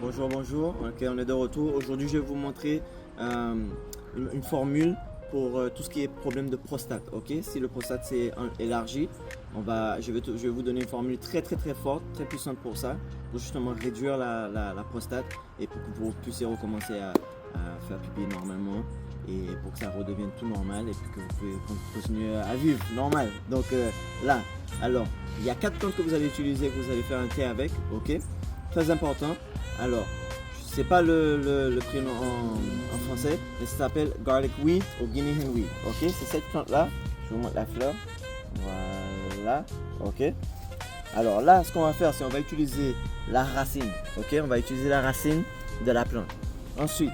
Bonjour, bonjour. Ok, on est de retour. Aujourd'hui, je vais vous montrer une formule pour tout ce qui est problème de prostate. Ok, si le prostate s'est élargi, je vais vous donner une formule très forte, très puissante pour ça, pour justement réduire la prostate et pour que vous puissiez recommencer à faire pipi normalement et pour que ça redevienne tout normal et puis que vous pouvez continuer à vivre normal. Donc là, alors, il y a 4 plantes que vous allez utiliser, que vous allez faire un thé avec. Ok, très important. Alors, je ne sais pas le prénom en français, mais ça s'appelle garlic weed ou guinea hen weed. Ok, c'est cette plante-là. Je vous montre la fleur. Voilà. Ok. Alors là, ce qu'on va faire, c'est qu'on va utiliser la racine. Ok, on va utiliser la racine de la plante. Ensuite,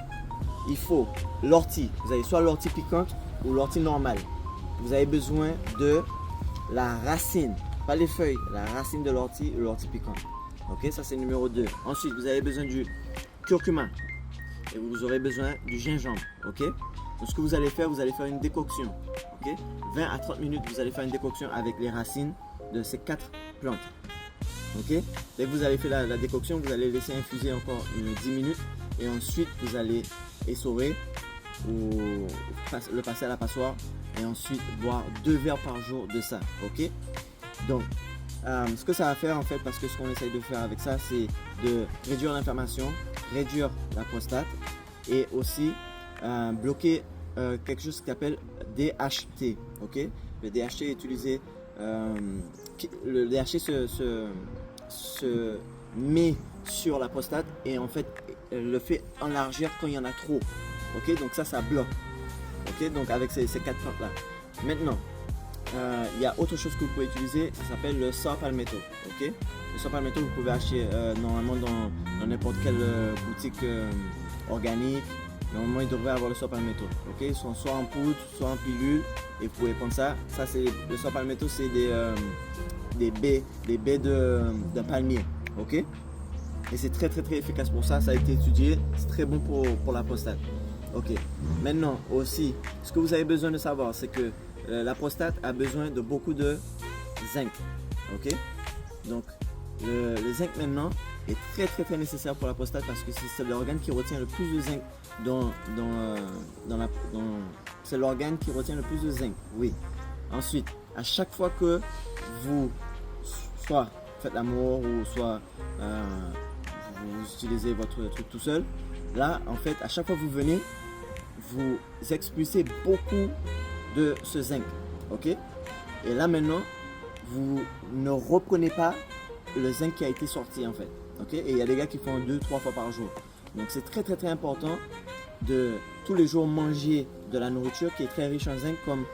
il faut l'ortie. Vous avez soit l'ortie piquante ou l'ortie normale. Vous avez besoin de la racine, pas les feuilles, la racine de l'ortie ou l'ortie piquante. Ok, ça c'est numéro 2. Ensuite, vous avez besoin du curcuma et vous aurez besoin du gingembre. Ok, donc ce que vous allez faire une décoction. Ok, 20 à 30 minutes, vous allez faire une décoction avec les racines de ces 4 plantes. Ok, dès que vous avez fait la décoction, vous allez laisser infuser encore 10 minutes et ensuite vous allez essorer ou le passer à la passoire et ensuite boire 2 verres par jour de ça. Ok, donc ce que ça va faire en fait, parce que ce qu'on essaye de faire avec ça, c'est de réduire l'inflammation, réduire la prostate et aussi bloquer quelque chose qui s'appelle DHT. Ok, le DHT est utilisé, le DHT se met sur la prostate et en fait le fait enlargir quand il y en a trop. Ok, donc ça bloque. Ok, donc avec ces 4 plantes là. Maintenant, il y a autre chose que vous pouvez utiliser, ça s'appelle le saw palmetto. Ok, le saw palmetto, vous pouvez acheter normalement dans n'importe quelle boutique organique. Normalement, il devrait avoir le saw palmetto. Ok, ils sont soit en poudre, soit en pilule, et vous pouvez prendre ça. Ça, c'est le saw palmetto, c'est des baies d'un palmier. Ok, et c'est très efficace pour ça. Ça a été étudié, c'est très bon pour la prostate. Ok, maintenant aussi, ce que vous avez besoin de savoir, c'est que la prostate a besoin de beaucoup de zinc. Ok, donc le zinc maintenant est très nécessaire pour la prostate parce que c'est l'organe qui retient le plus de zinc c'est l'organe qui retient le plus de zinc. Oui. Ensuite, à chaque fois que vous soit faites l'amour ou soit vous utilisez votre truc tout seul, là en fait à chaque fois que vous venez, vous expulsez beaucoup de ce zinc. Ok, et là maintenant vous ne reprenez pas le zinc qui a été sorti en fait. Ok, et il y a des gars qui font 2-3 fois par jour. Donc c'est très important de tous les jours manger de la nourriture qui est très riche en zinc, comme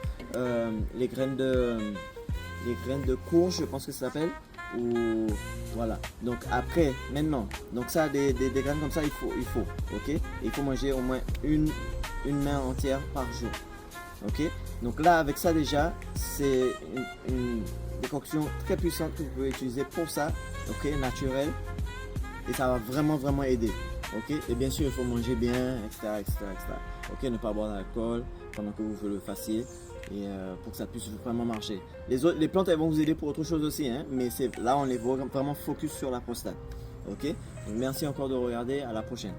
les graines de courge, je pense que ça s'appelle, ou voilà. Donc après, maintenant, donc ça des graines comme ça il faut. Ok, et il faut manger au moins une main entière par jour. Ok, donc là avec ça déjà c'est une décoction très puissante que vous pouvez utiliser pour ça. Ok, naturel, et ça va vraiment aider. Ok, et bien sûr il faut manger bien, etc. Ok, ne pas boire d'alcool pendant que vous le fassiez et pour que ça puisse vraiment marcher. Les plantes elles vont vous aider pour autre chose aussi, hein, mais là on est vraiment focus sur la prostate. Ok, donc merci encore de regarder, à la prochaine.